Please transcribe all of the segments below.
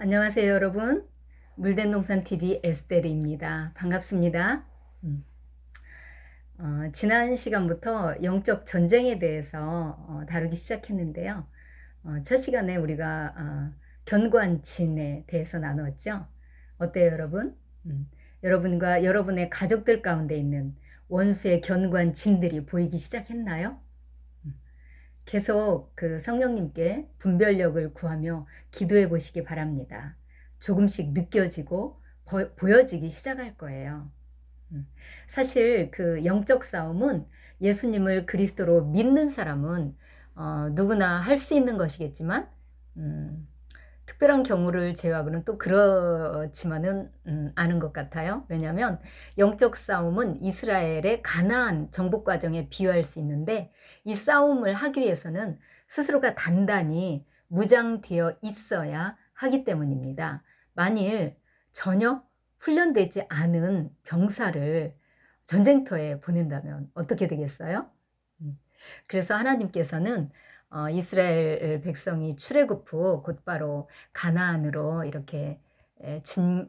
안녕하세요, 여러분. 물된동산TV 에스테르입니다. 반갑습니다. 음, 지난 시간부터 영적 전쟁에 대해서 다루기 시작했는데요. 첫 시간에 우리가 견고한 진에 대해서 나누었죠. 어때요, 여러분? 음, 여러분과 여러분의 가족들 가운데 있는 원수의 견고한 진들이 보이기 시작했나요? 음, 계속 그 성령님께 분별력을 구하며 기도해 보시기 바랍니다. 조금씩 느껴지고 보여지기 시작할 거예요. 음. 사실 그 영적 싸움은 예수님을 그리스도로 믿는 사람은 누구나 할 수 있는 것이겠지만 음, 특별한 경우를 제외하고는 또 그렇지만은 않은 것 같아요. 왜냐하면 영적 싸움은 이스라엘의 가나안 정복 과정에 비유할 수 있는데 이 싸움을 하기 위해서는 스스로가 단단히 무장되어 있어야 하기 때문입니다. 만일 전혀 훈련되지 않은 병사를 전쟁터에 보낸다면 어떻게 되겠어요? 음. 그래서 하나님께서는 이스라엘 백성이 출애굽 후 곧바로 가나안으로 이렇게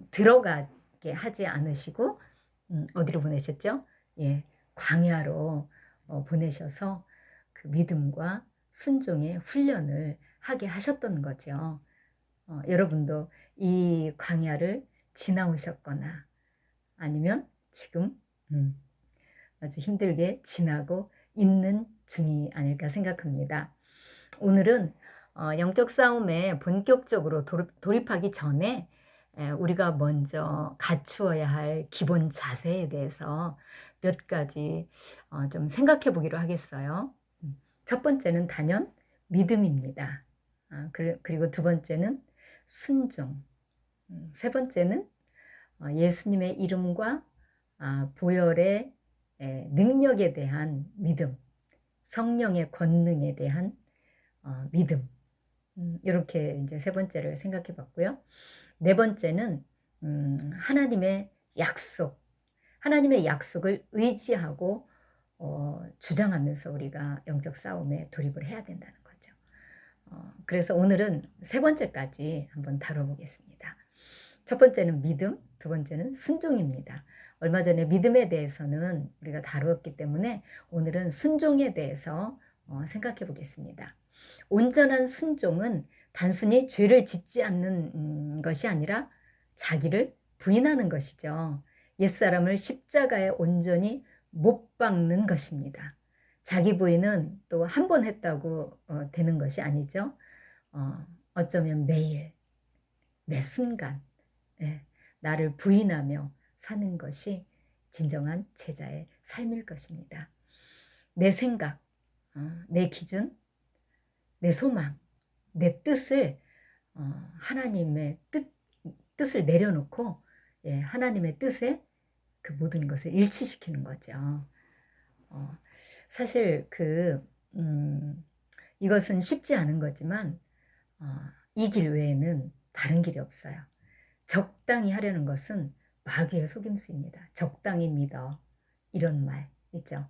들어가게 하지 않으시고 어디로 보내셨죠? 예, 광야로 보내셔서 그 믿음과 순종의 훈련을 하게 하셨던 거죠. 여러분도 이 광야를 지나오셨거나 아니면 지금 음, 아주 힘들게 지나고 있는 중이 아닐까 생각합니다. 오늘은 영적 싸움에 본격적으로 돌입하기 전에 우리가 먼저 갖추어야 할 기본 자세에 대해서 몇 가지 좀 생각해 보기로 하겠어요. 첫 번째는 단연 믿음입니다. 그리고 두 번째는 순종, 세 번째는 예수님의 이름과 보혈의 능력에 대한 믿음, 성령의 권능에 대한 믿음. 이렇게 이제 세 번째를 생각해 봤고요. 네 번째는 하나님의 약속, 하나님의 약속을 의지하고 주장하면서 우리가 영적 싸움에 돌입을 해야 된다는 거죠. 그래서 오늘은 세 번째까지 한번 다뤄보겠습니다. 첫 번째는 믿음, 두 번째는 순종입니다. 얼마 전에 믿음에 대해서는 우리가 다루었기 때문에 오늘은 순종에 대해서 생각해 보겠습니다. 온전한 순종은 단순히 죄를 짓지 않는 것이 아니라 자기를 부인하는 것이죠. 옛사람을 십자가에 온전히 못 박는 것입니다. 자기 부인은 또 한 번 했다고 되는 것이 아니죠. 어쩌면 매일, 매 순간 예, 나를 부인하며 사는 것이 진정한 제자의 삶일 것입니다. 내 생각, 내 기준, 내 소망, 내 뜻을 하나님의 뜻을 내려놓고 하나님의 뜻에 그 모든 것을 일치시키는 거죠. 어, 사실 이것은 쉽지 않은 거지만 이 길 외에는 다른 길이 없어요. 적당히 하려는 것은 마귀의 속임수입니다. 적당히 믿어. 이런 말 있죠.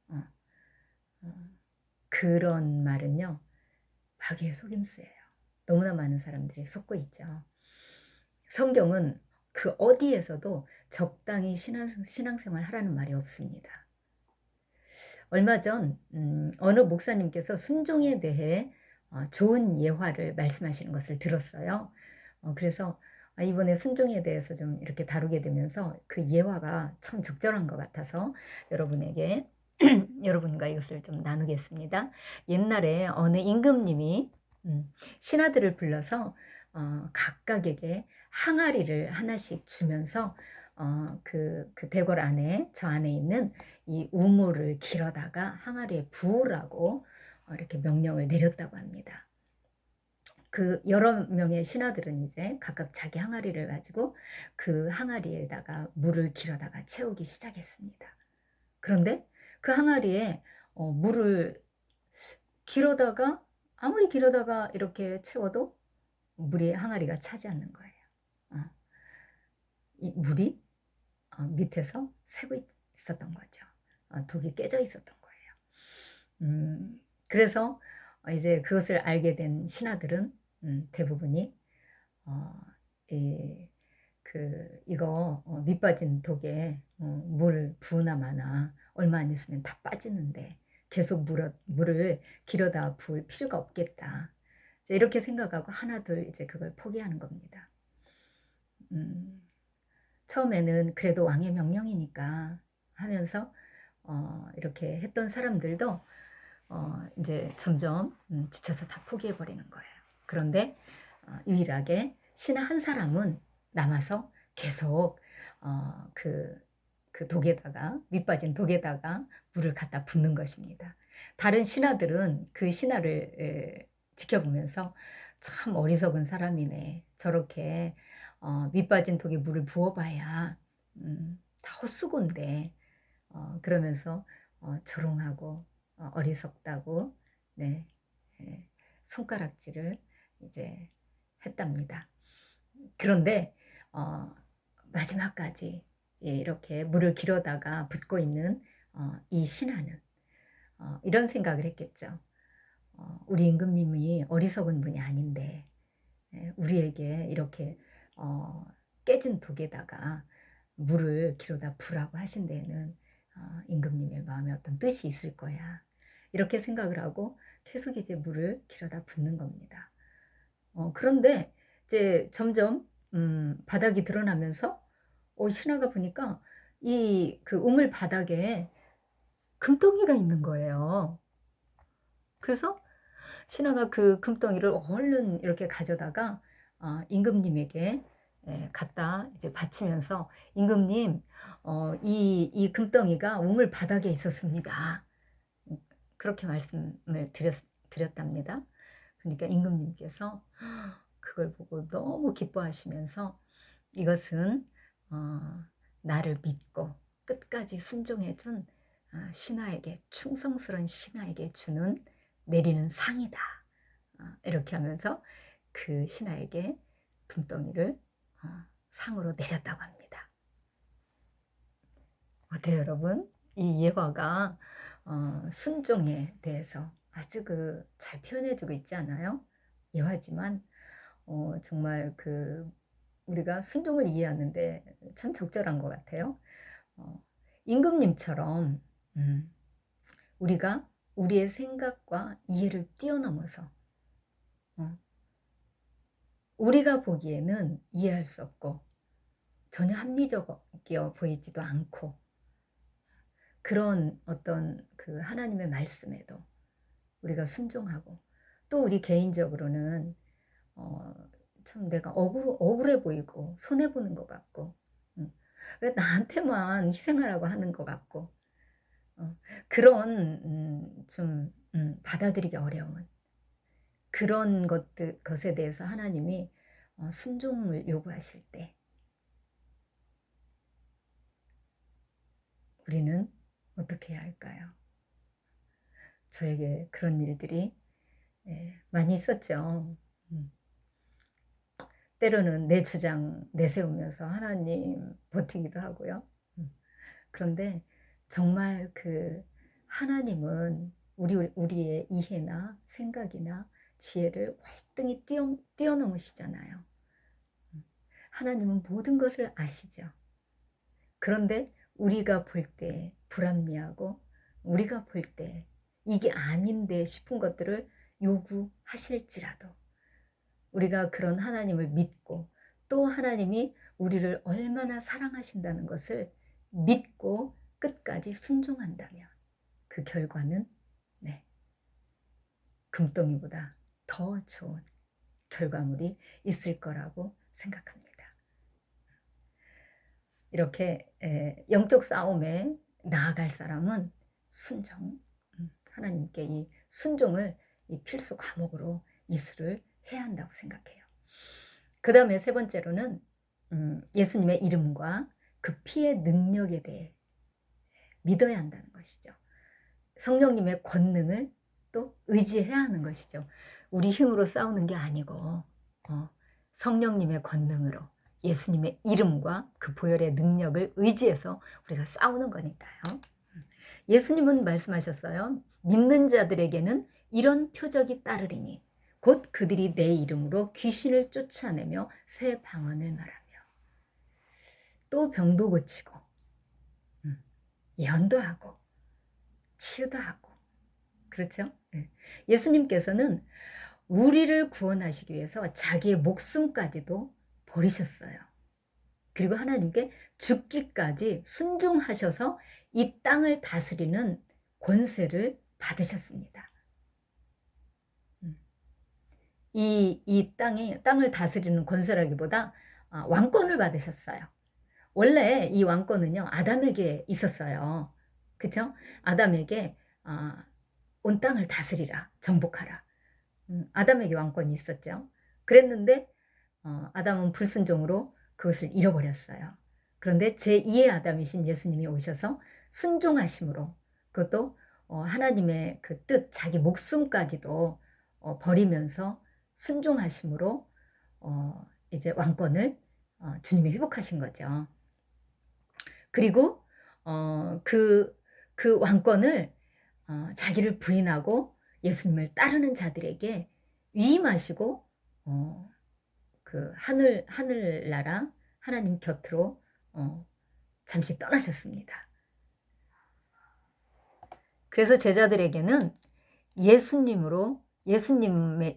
어, 어, 그런 말은요. 마귀의 속임수예요. 너무나 많은 사람들이 속고 있죠. 성경은 그 어디에서도 적당히 신앙생활 하라는 말이 없습니다. 얼마 전 어느 목사님께서 순종에 대해 좋은 예화를 말씀하시는 것을 들었어요. 그래서 이번에 순종에 대해서 좀 이렇게 다루게 되면서 그 예화가 참 적절한 것 같아서 여러분에게 여러분과 이것을 좀 나누겠습니다. 옛날에 어느 임금님이 신하들을 불러서 각각에게 항아리를 하나씩 주면서 그 대궐 안에 저 안에 있는 이 우물을 길어다가 항아리에 부으라고 이렇게 명령을 내렸다고 합니다. 그 여러 명의 신하들은 이제 각각 자기 항아리를 가지고 그 항아리에다가 물을 길어다가 채우기 시작했습니다. 그런데 그 항아리에 물을 길어다가 아무리 길어다가 이렇게 채워도 물이 항아리가 차지 않는 거예요. 이 물이 밑에서 새고 있었던 거죠. 독이 깨져 있었던 거예요. 그래서 이제 그것을 알게 된 신하들은 대부분이 어, 이거 밑빠진 독에 물 부으나 마나 얼마 안 있으면 다 빠지는데 계속 물을 길어다 부을 필요가 없겠다. 이제 이렇게 생각하고 하나둘 이제 그걸 포기하는 겁니다. 음, 처음에는 그래도 왕의 명령이니까 하면서 이렇게 했던 사람들도 이제 점점 지쳐서 다 포기해 버리는 거예요. 그런데 유일하게 신하 한 사람은 남아서 계속 그 독에다가 밑빠진 독에다가 물을 갖다 붓는 것입니다. 다른 신하들은 그 신하를 지켜보면서 참 어리석은 사람이네. 저렇게 밑빠진 독에 물을 부어봐야 다 헛수고인데 그러면서 조롱하고 어리석다고 네, 예, 손가락질을 이제 했답니다. 그런데 마지막까지 이렇게 물을 길어다가 붓고 있는 이 신하는 이런 생각을 했겠죠. 우리 임금님이 어리석은 분이 아닌데 우리에게 이렇게 깨진 독에다가 물을 길어다 부라고 하신 데에는 임금님의 마음에 어떤 뜻이 있을 거야. 이렇게 생각을 하고 계속 이제 물을 길어다 붓는 겁니다. 그런데 이제 점점 바닥이 드러나면서 신하가 보니까 이 그 우물 바닥에 금덩이가 있는 거예요. 그래서 신하가 그 금덩이를 얼른 이렇게 가져다가 임금님에게 갖다 이제 바치면서 임금님 이 금덩이가 우물 바닥에 있었습니다. 그렇게 말씀을 드렸답니다. 그러니까 임금님께서 그걸 보고 너무 기뻐하시면서 이것은 나를 믿고 끝까지 순종해준 신하에게 충성스러운 신하에게 주는 내리는 상이다. 이렇게 하면서 그 신하에게 금덩이를 상으로 내렸다고 합니다. 어때요, 여러분? 이 예화가 순종에 대해서 아주 잘 표현해주고 있지 않아요? 예화지만 정말 우리가 순종을 이해하는데 참 적절한 것 같아요. 임금님처럼 우리가 우리의 생각과 이해를 뛰어넘어서 우리가 보기에는 이해할 수 없고 전혀 합리적이어 보이지도 않고 그런 어떤 그 하나님의 말씀에도 우리가 순종하고 또 우리 개인적으로는 참 내가 억울해 보이고 손해보는 것 같고 왜 나한테만 희생하라고 하는 것 같고 그런 좀 받아들이기 어려운 그런 것에 대해서 하나님이 순종을 요구하실 때 우리는 어떻게 해야 할까요? 저에게 그런 일들이 많이 있었죠. 때로는 내 주장 내세우면서 하나님 버티기도 하고요. 그런데 정말 하나님은 우리의 이해나 생각이나 지혜를 월등히 뛰어넘으시잖아요. 하나님은 모든 것을 아시죠. 그런데 우리가 볼 때 불합리하고 우리가 볼 때 이게 아닌데 싶은 것들을 요구하실지라도 우리가 그런 하나님을 믿고 또 하나님이 우리를 얼마나 사랑하신다는 것을 믿고 끝까지 순종한다면 그 결과는 금덩이보다 더 좋은 결과물이 있을 거라고 생각합니다. 이렇게 영적 싸움에 나아갈 사람은 순종, 하나님께 이 순종을 이 필수 과목으로 이수를 해야 한다고 생각해요. 그 다음에 세 번째로는 예수님의 이름과 그 피의 능력에 대해 믿어야 한다는 것이죠. 성령님의 권능을 또 의지해야 하는 것이죠. 우리 힘으로 싸우는 게 아니고 성령님의 권능으로 예수님의 이름과 그 보혈의 능력을 의지해서 우리가 싸우는 거니까요. 예수님은 말씀하셨어요. 믿는 자들에게는 이런 표적이 따르리니 곧 그들이 내 이름으로 귀신을 쫓아내며 새 방언을 말하며 또 병도 고치고 예언도 하고 치유도 하고. 그렇죠? 네. 예수님께서는 우리를 구원하시기 위해서 자기의 목숨까지도 버리셨어요. 그리고 하나님께 죽기까지 순종하셔서 이 땅을 다스리는 권세를 받으셨습니다. 이 땅을 다스리는 권세라기보다 왕권을 받으셨어요. 원래 이 왕권은요, 아담에게 있었어요. 그쵸? 아담에게 온 땅을 다스리라, 정복하라. 아담에게 왕권이 있었죠. 그랬는데 아담은 불순종으로 그것을 잃어버렸어요. 그런데 제2의 아담이신 예수님이 오셔서 순종하심으로, 그것도 하나님의 그 뜻, 자기 목숨까지도 버리면서 순종하심으로 이제 왕권을 주님이 회복하신 거죠. 그리고 그 왕권을 자기를 부인하고 예수님을 따르는 자들에게 위임하시고 그 하늘나라 하나님 곁으로 잠시 떠나셨습니다. 그래서 제자들에게는 예수님의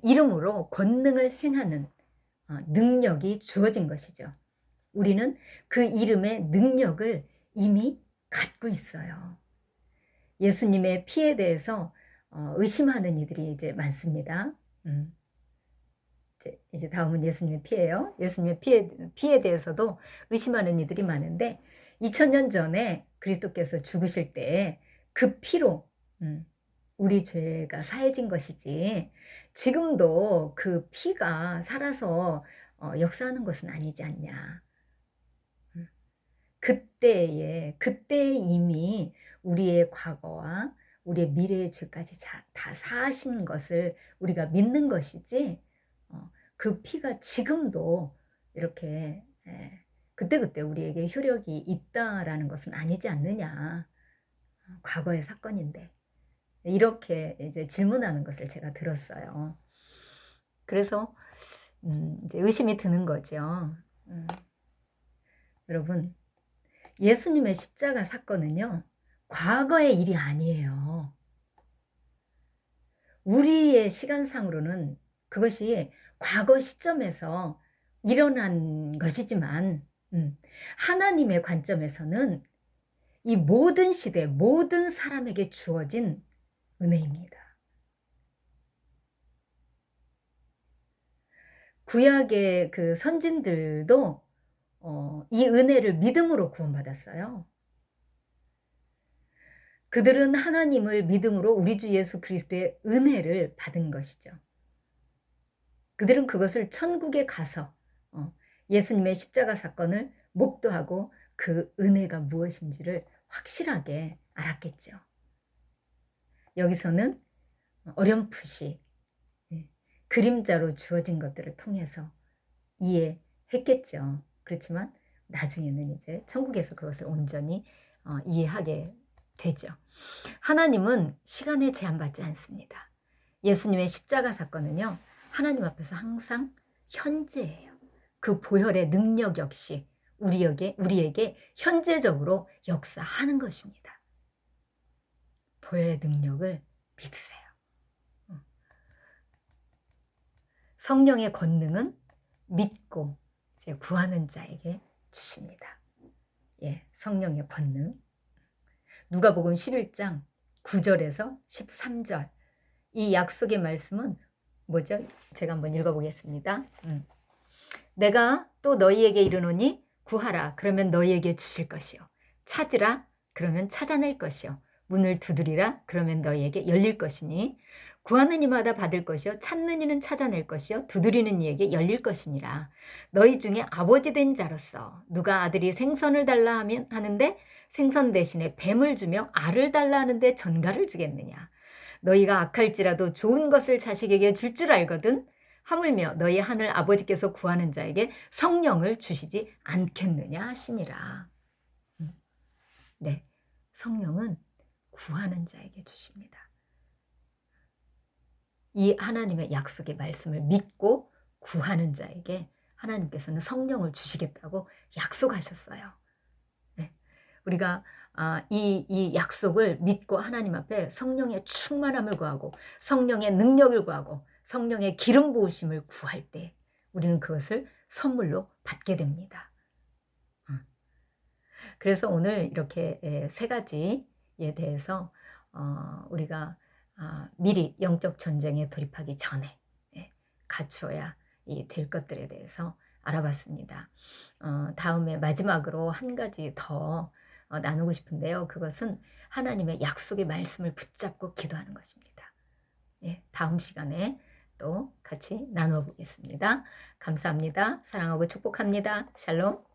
이름으로 권능을 행하는 능력이 주어진 것이죠. 우리는 그 이름의 능력을 이미 갖고 있어요. 예수님의 피에 대해서 의심하는 이들이 이제 많습니다. 이제 다음은 예수님의 피예요. 예수님의 피에 대해서도 의심하는 이들이 많은데 2000년 전에 그리스도께서 죽으실 때 그 피로 우리 죄가 사해진 것이지 지금도 그 피가 살아서 역사하는 것은 아니지 않냐. 그때에 이미 우리의 과거와 우리의 미래의 죄까지 다 사하신 것을 우리가 믿는 것이지 그 피가 지금도 이렇게 그때그때 우리에게 효력이 있다라는 것은 아니지 않느냐. 과거의 사건인데. 이렇게 이제 질문하는 것을 제가 들었어요. 그래서 이제 의심이 드는 거죠. 여러분, 예수님의 십자가 사건은요, 과거의 일이 아니에요. 우리의 시간상으로는 그것이 과거 시점에서 일어난 것이지만 하나님의 관점에서는 이 모든 시대, 모든 사람에게 주어진 은혜입니다. 구약의 그 선진들도 이 은혜를 믿음으로 구원받았어요. 그들은 하나님을 믿음으로 우리 주 예수 그리스도의 은혜를 받은 것이죠. 그들은 그것을 천국에 가서 예수님의 십자가 사건을 목도하고 그 은혜가 무엇인지를 확실하게 알았겠죠. 여기서는 어렴풋이 그림자로 주어진 것들을 통해서 이해했겠죠. 그렇지만 나중에는 이제 천국에서 그것을 온전히 이해하게 되죠. 하나님은 시간에 제한받지 않습니다. 예수님의 십자가 사건은요, 하나님 앞에서 항상 현재예요. 그 보혈의 능력 역시 우리에게 현재적으로 역사하는 것입니다. 보혈의 능력을 믿으세요. 성령의 권능은 믿고 이제 구하는 자에게 주십니다. 예, 성령의 권능. 누가복음 11장 9절에서 13절. 이 약속의 말씀은 뭐죠? 제가 한번 읽어보겠습니다. 내가 또 너희에게 이르노니 구하라 그러면 너희에게 주실 것이요. 찾으라 그러면 찾아낼 것이요. 문을 두드리라 그러면 너희에게 열릴 것이니 구하는 이마다 받을 것이요 찾는 이는 찾아낼 것이요 두드리는 이에게 열릴 것이니라. 너희 중에 아버지 된 자로서 누가 아들이 생선을 달라 하는데 생선 대신에 뱀을 주며 알을 달라 하는데 전갈을 주겠느냐. 너희가 악할지라도 좋은 것을 자식에게 줄 줄 알거든 하물며 너희 하늘 아버지께서 구하는 자에게 성령을 주시지 않겠느냐 하시니라. 네, 성령은 구하는 자에게 주십니다. 이 하나님의 약속의 말씀을 믿고 구하는 자에게 하나님께서는 성령을 주시겠다고 약속하셨어요. 네. 우리가 이 약속을 믿고 하나님 앞에 성령의 충만함을 구하고 성령의 능력을 구하고 성령의 기름 부으심을 구할 때 우리는 그것을 선물로 받게 됩니다. 그래서 오늘 이렇게 세 가지에 대해서 우리가 미리 영적 전쟁에 돌입하기 전에 갖추어야 될 것들에 대해서 알아봤습니다. 다음에 마지막으로 한 가지 더 나누고 싶은데요. 그것은 하나님의 약속의 말씀을 붙잡고 기도하는 것입니다. 다음 시간에 또 같이 나누어 보겠습니다. 감사합니다. 사랑하고 축복합니다. 샬롬.